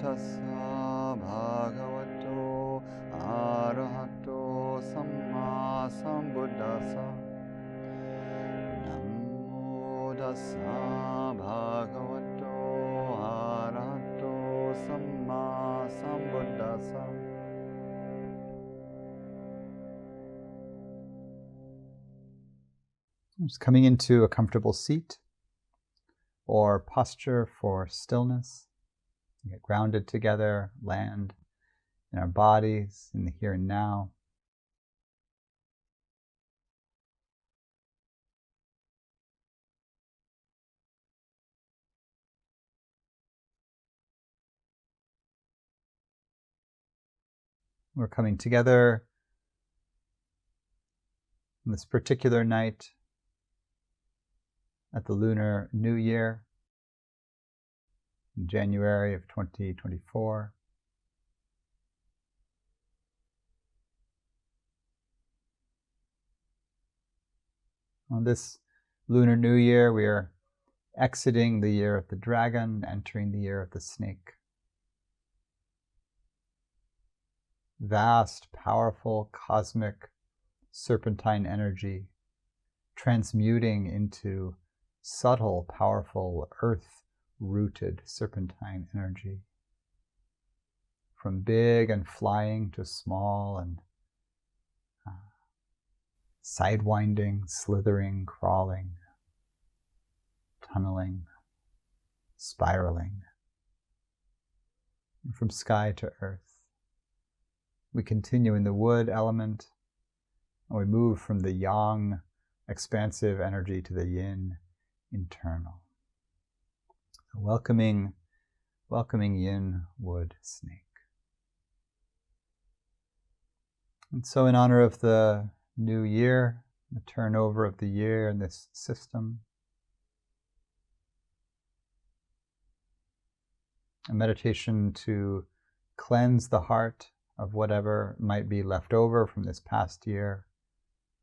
tassa bhagavato arahato sammāsambuddhasa. Namo tassa bhagavato arahato sammāsambuddhasa. Just coming into a comfortable seat or posture for stillness. Get grounded together, land in our bodies, in the here and now. We're coming together on this particular night at the Lunar New Year in January of 2024. On this Lunar New Year, we are exiting the year of the dragon, entering the year of the snake. Vast, powerful, cosmic, serpentine energy transmuting into subtle, powerful, earth-rooted serpentine energy. From big and flying to small and sidewinding, slithering, crawling, tunneling, spiraling. And from sky to earth. We continue in the wood element, and we move from the yang, expansive energy to the yin, internal. Welcoming yin, wood, snake. And so in honor of the new year, the turnover of the year in this system, a meditation to cleanse the heart of whatever might be left over from this past year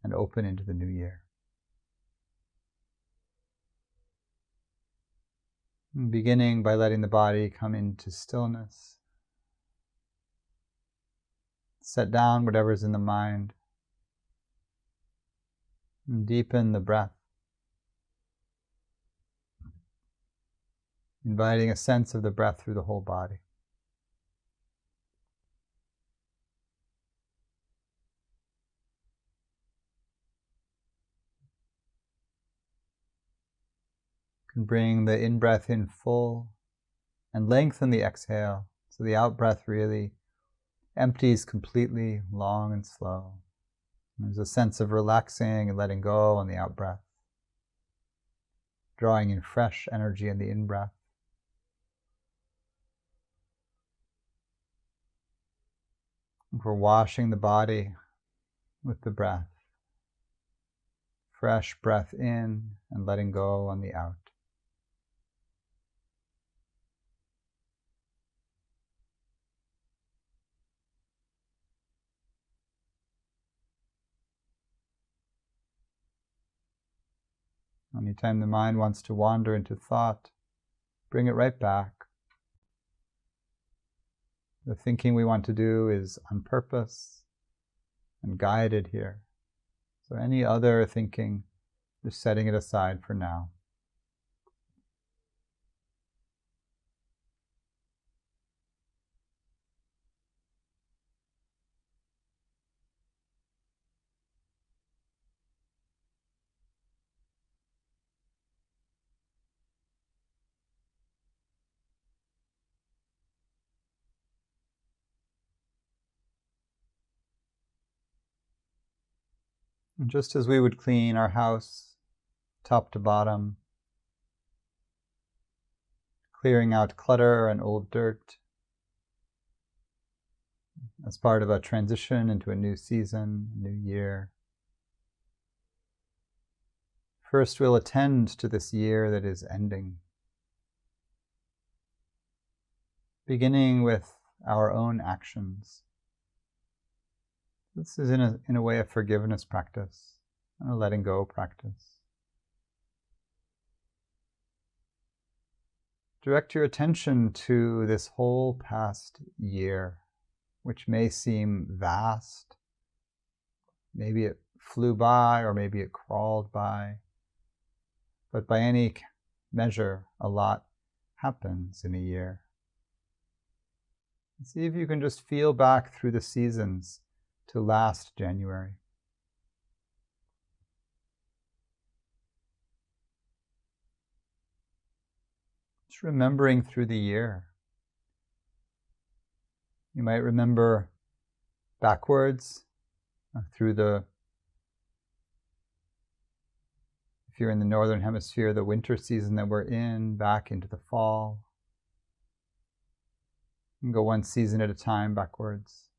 and open into the new year. Beginning by letting the body come into stillness. Set down whatever's in the mind. And deepen the breath. Inviting a sense of the breath through the whole body. Bring the in-breath in full and lengthen the exhale so the out-breath really empties completely, long and slow. There's a sense of relaxing and letting go on the out-breath, drawing in fresh energy in the in-breath. We're washing the body with the breath. Fresh breath in and letting go on the out. Anytime the mind wants to wander into thought, bring it right back. The thinking we want to do is on purpose and guided here. So any other thinking, just setting it aside for now. And just as we would clean our house, top to bottom, clearing out clutter and old dirt as part of a transition into a new season, new year. First, we'll attend to this year that is ending, beginning with our own actions. This is in a way a forgiveness practice, and a letting go practice. direct your attention to this whole past year, which may seem vast. Maybe it flew by, or maybe it crawled by. But by any measure, a lot happens in a year. See if you can just feel back through the seasons to last January. Just remembering through the year. You might remember backwards through if you're in the northern hemisphere, the winter season that we're in, back into the fall. You can go one season at a time backwards.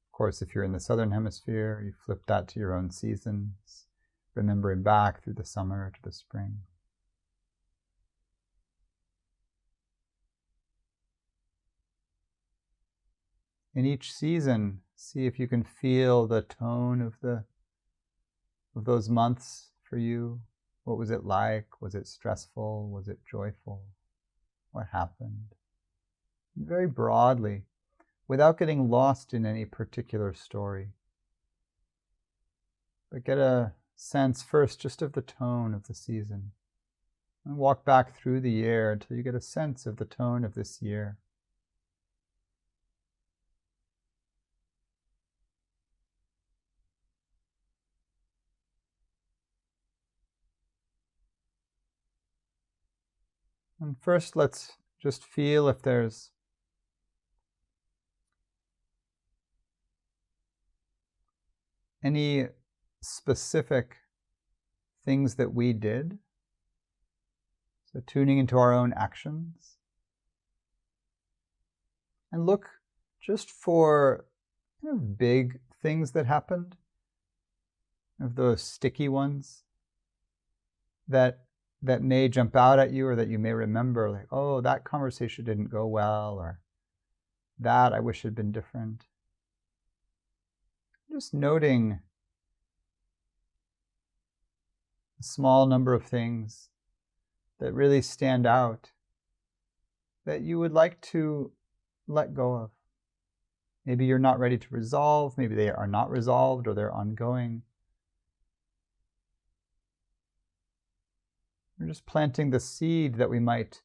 Of course, if you're in the southern hemisphere, you flip that to your own seasons, remembering back through the summer to the spring. In each season, see if you can feel the tone of those months for you. What was it like? Was it stressful? Was it joyful? What happened? Very broadly, without getting lost in any particular story. But get a sense first just of the tone of the season. And walk back through the year until you get a sense of the tone of this year. And first, let's just feel if there's any specific things that we did. So tuning into our own actions. And look just for kind of big things that happened, of those sticky ones that may jump out at you, or that you may remember, like, oh, that conversation didn't go well, or that I wish had been different. Just noting a small number of things that really stand out that you would like to let go of. Maybe you're not ready to resolve, maybe they are not resolved, or they're ongoing. We're just planting the seed that we might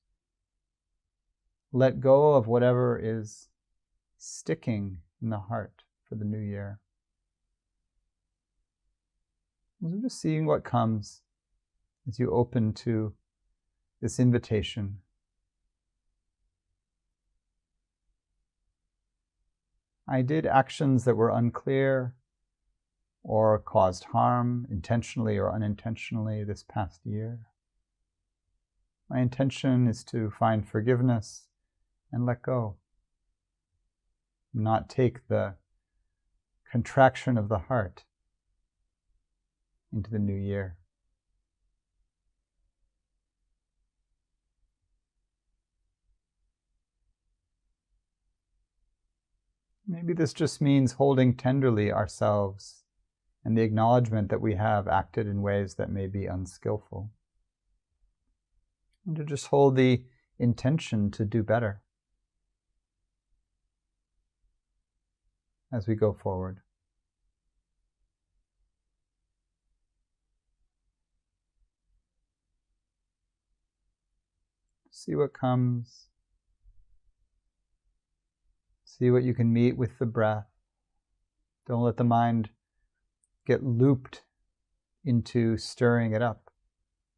let go of whatever is sticking in the heart for the new year. So just seeing what comes as you open to this invitation. I did actions that were unclear or caused harm, intentionally or unintentionally, this past year. My intention is to find forgiveness and let go. Not take the contraction of the heart into the new year. Maybe this just means holding tenderly ourselves and the acknowledgement that we have acted in ways that may be unskillful. And to just hold the intention to do better as we go forward. See what comes. See what you can meet with the breath. Don't let the mind get looped into stirring it up.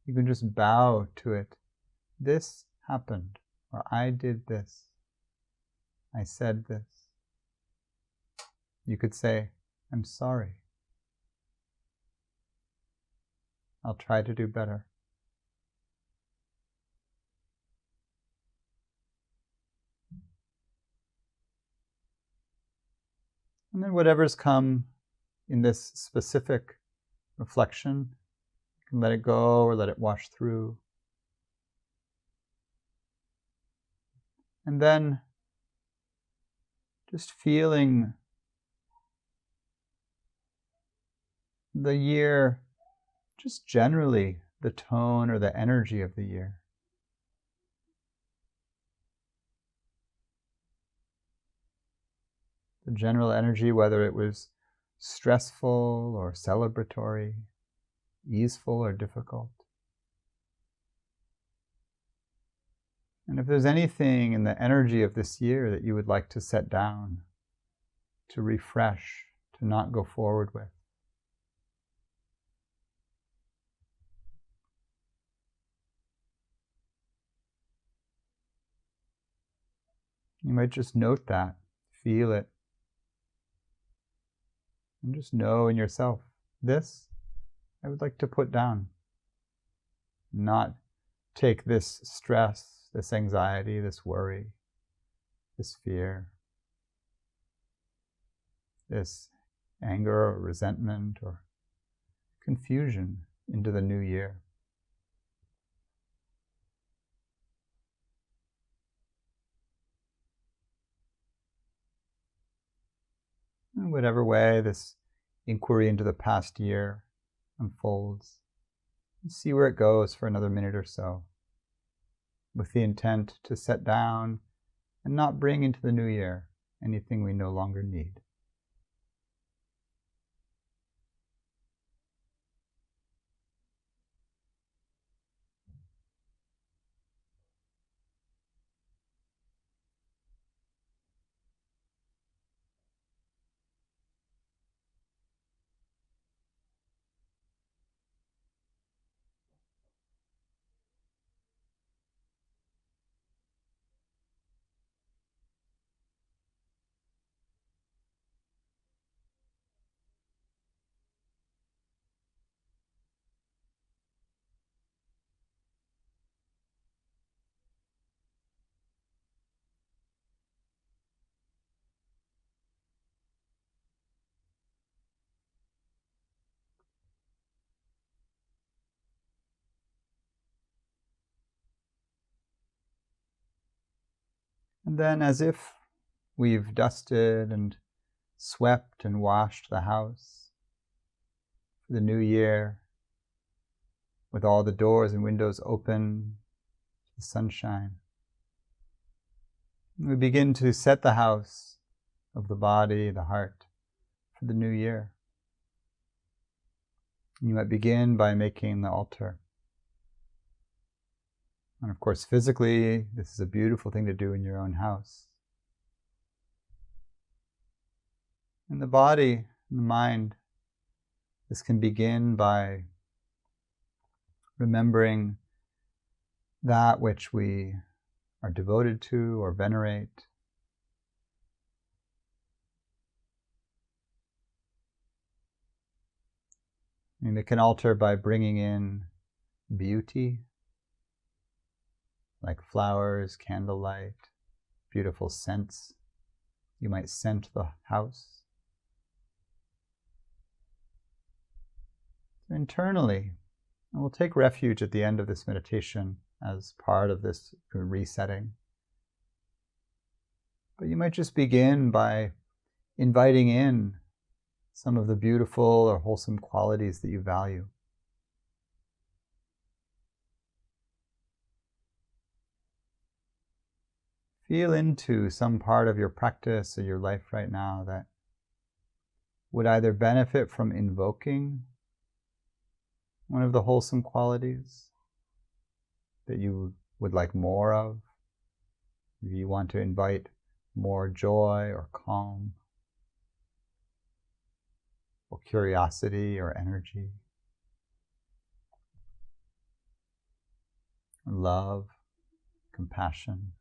You can just bow to it. This happened, or I did this. I said this. You could say, I'm sorry. I'll try to do better. And then whatever's come in this specific reflection, you can let it go or let it wash through. And then just feeling the year, just generally the tone or the energy of the year. the general energy, whether it was stressful or celebratory, easeful or difficult. And if there's anything in the energy of this year that you would like to set down, to refresh, to not go forward with, you might just note that, feel it, and just know in yourself, this I would like to put down. Not take this stress, this anxiety, this worry, this fear, this anger or resentment or confusion into the new year. In whatever way this inquiry into the past year unfolds, see where it goes for another minute or so, with the intent to set down and not bring into the new year anything we no longer need. And then, as if we've dusted and swept and washed the house for the new year, with all the doors and windows open to the sunshine, we begin to set the house of the body, the heart, for the new year. You might begin by making the altar. And of course, physically, this is a beautiful thing to do in your own house. In the body, in the mind, this can begin by remembering that which we are devoted to or venerate. You make an altar by bringing in beauty, like flowers, candlelight, beautiful scents. You might scent the house. Internally, and we'll take refuge at the end of this meditation as part of this resetting. But you might just begin by inviting in some of the beautiful or wholesome qualities that you value. Feel into some part of your practice or your life right now that would either benefit from invoking one of the wholesome qualities that you would like more of. If you want to invite more joy or calm, or curiosity or energy, love, compassion,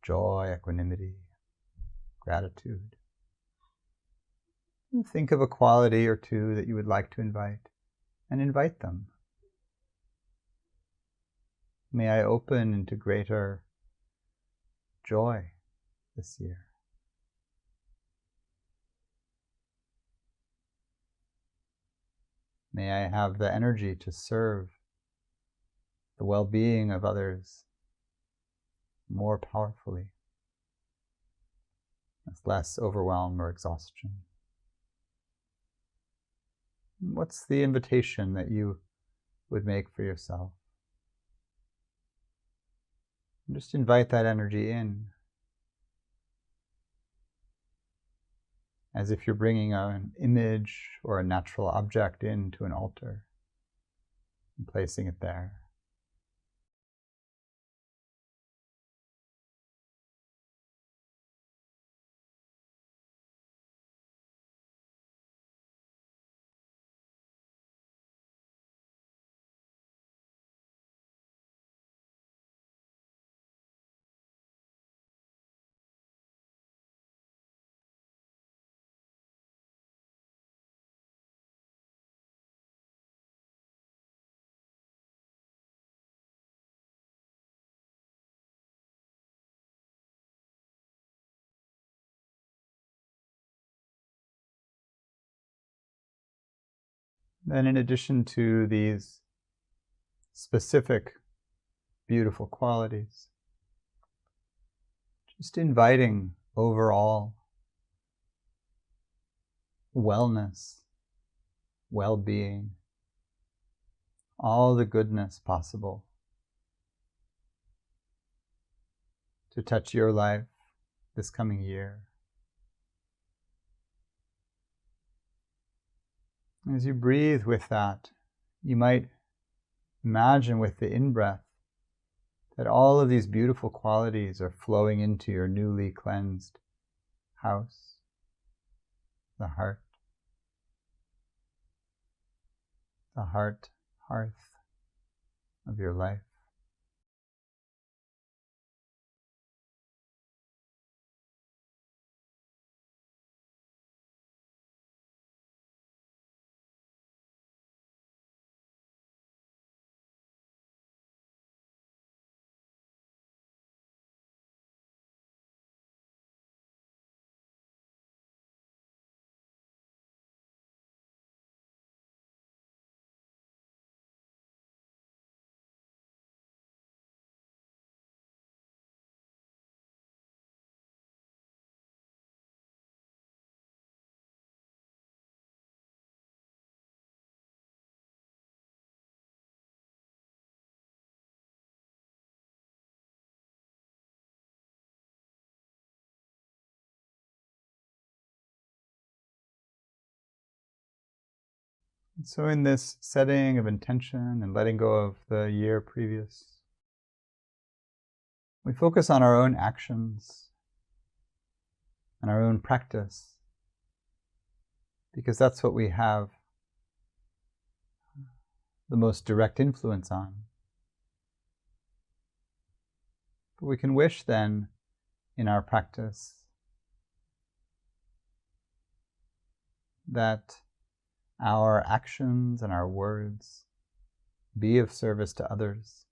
joy, equanimity, gratitude. And think of a quality or two that you would like to invite, and invite them. May I open into greater joy this year. May I have the energy to serve the well-being of others more powerfully, with less overwhelm or exhaustion. What's the invitation that you would make for yourself? And just invite that energy in. as if you're bringing an image or a natural object into an altar and placing it there. Then in addition to these specific beautiful qualities, just inviting overall wellness, well-being, all the goodness possible to touch your life this coming year. As you breathe with that, you might imagine with the in-breath that all of these beautiful qualities are flowing into your newly cleansed house, the heart hearth of your life. And so in this setting of intention and letting go of the year previous, we focus on our own actions and our own practice, because that's what we have the most direct influence on. But we can wish then in our practice that our actions and our words be of service to others.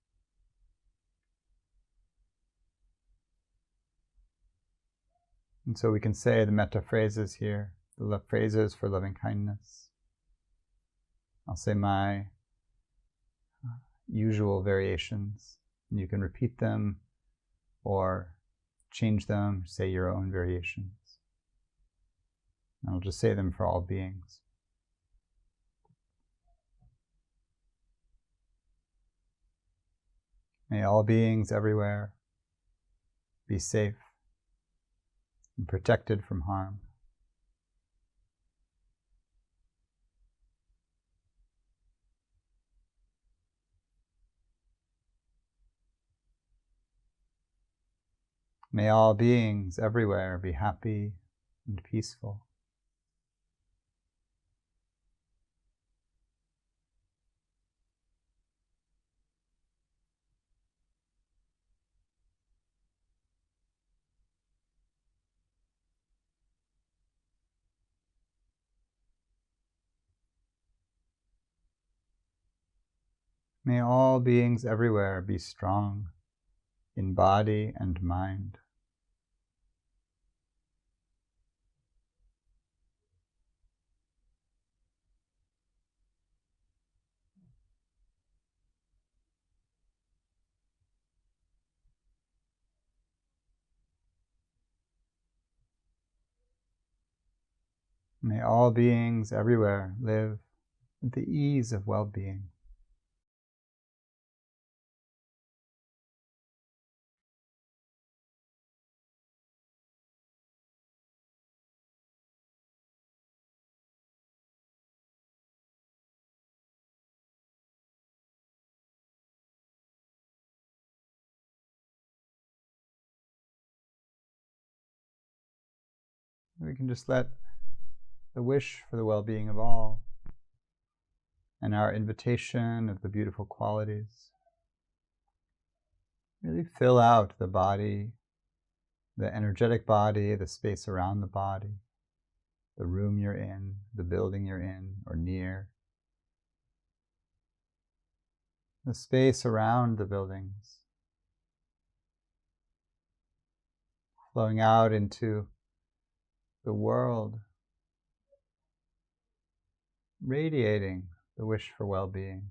And so we can say the metta phrases here, the phrases for loving kindness. I'll say my usual variations, and you can repeat them or change them, say your own variations. And I'll just say them for all beings. May all beings everywhere be safe and protected from harm. May all beings everywhere be happy and peaceful. May all beings everywhere be strong in body and mind. May all beings everywhere live with the ease of well-being. We can just let the wish for the well-being of all and our invitation of the beautiful qualities really fill out the body, the energetic body, the space around the body, the room you're in, the building you're in or near, the space around the buildings, flowing out into the world, radiating the wish for well-being.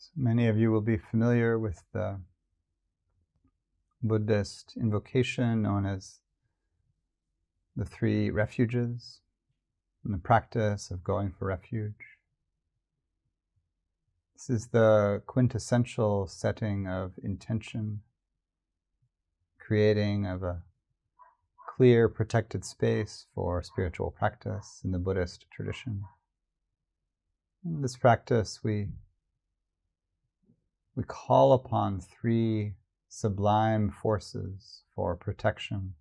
So many of you will be familiar with the Buddhist invocation known as the 3 refuges and the practice of going for refuge. This is the quintessential setting of intention, creating of a clear, protected space for spiritual practice in the Buddhist tradition. In this practice, we call upon 3 sublime forces for protection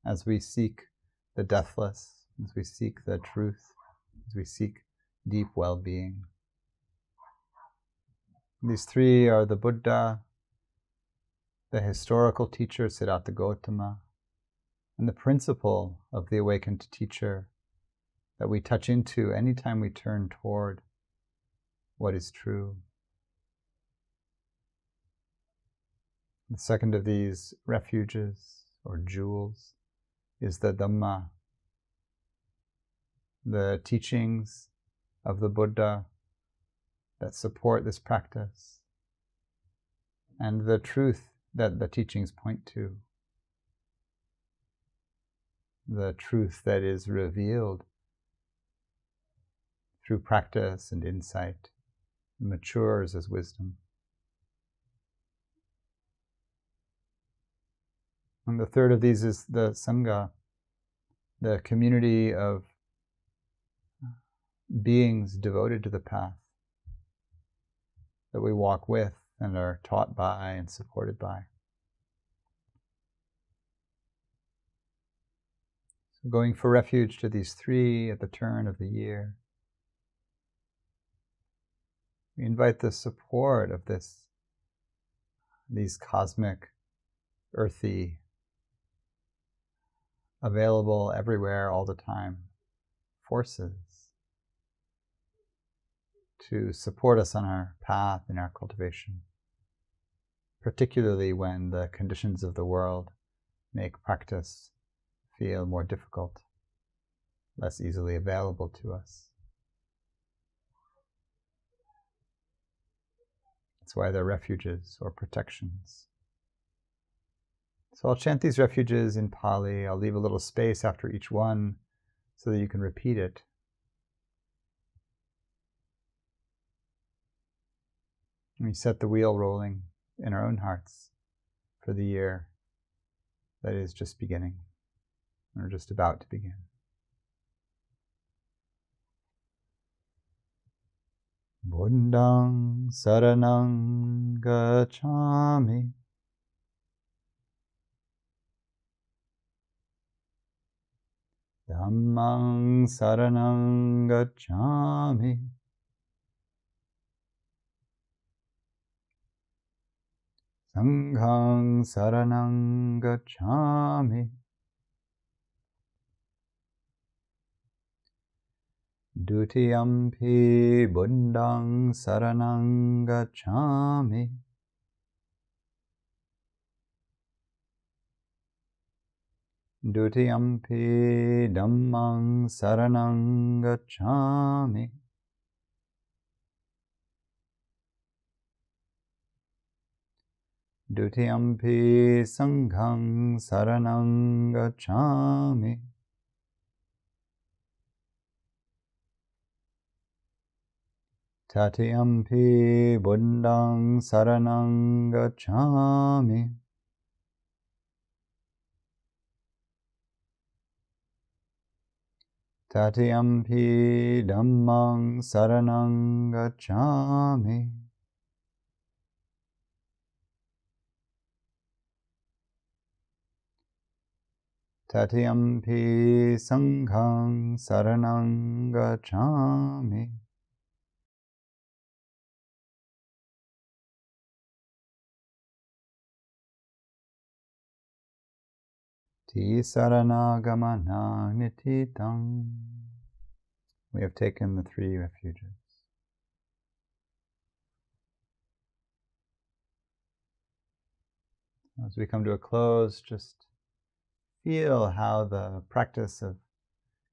as we seek the deathless, as we seek the truth, as we seek deep well-being. These 3 are the Buddha, the historical teacher Siddhartha Gautama, and the principle of the awakened teacher that we touch into anytime we turn toward what is true. The second of these refuges or jewels is the Dhamma, the teachings of the Buddha that support this practice, and the truth that the teachings point to, the truth that is revealed through practice and insight, matures as wisdom. And the third of these is the Sangha, the community of beings devoted to the path that we walk with and are taught by and supported by. So going for refuge to these 3 at the turn of the year, we invite the support of these cosmic, earthy, available everywhere all the time forces to support us on our path in our cultivation, particularly when the conditions of the world make practice feel more difficult, less easily available to us. That's why they're refuges or protections. So I'll chant these refuges in Pāli. I'll leave a little space after each one so that you can repeat it. And we set the wheel rolling in our own hearts for the year that is just beginning, or just about to begin. Buddhaṃ saraṇaṃ gacchāmi Dhammaṃ saraṇaṃ gacchāmi Sanghang saranang gacchami. Dutiyampi buddhang saranang gacchami. Dutiyampi dhammang saranang gacchami. Dutiyampi sanghang saranang gacchami. Tatiyampi buddhang saranang gacchami. Tatiyampi dhammang saranang gacchami. Tatiyampi sanghang saranang gacchami. Tisaranagamana nititang. We have taken the 3 refuges. As we come to a close, just feel how the practice of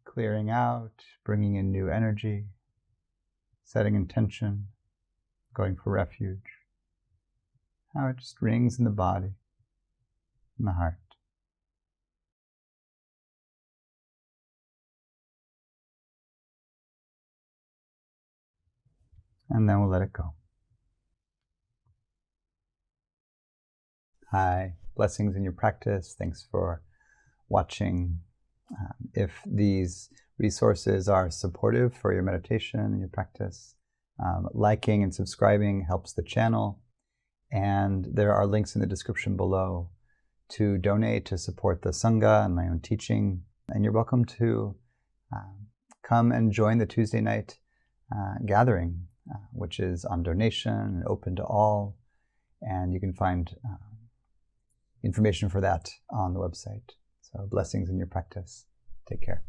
clearing out, bringing in new energy, setting intention, going for refuge, how it just rings in the body, in the heart. And then we'll let it go. Hi, blessings in your practice. Thanks for watching. If these resources are supportive for your meditation and your practice, liking and subscribing helps the channel. And there are links in the description below to donate to support the Sangha and my own teaching. And you're welcome to come and join the Tuesday night gathering, which is on donation and open to all. And you can find information for that on the website. So blessings in your practice. Take care.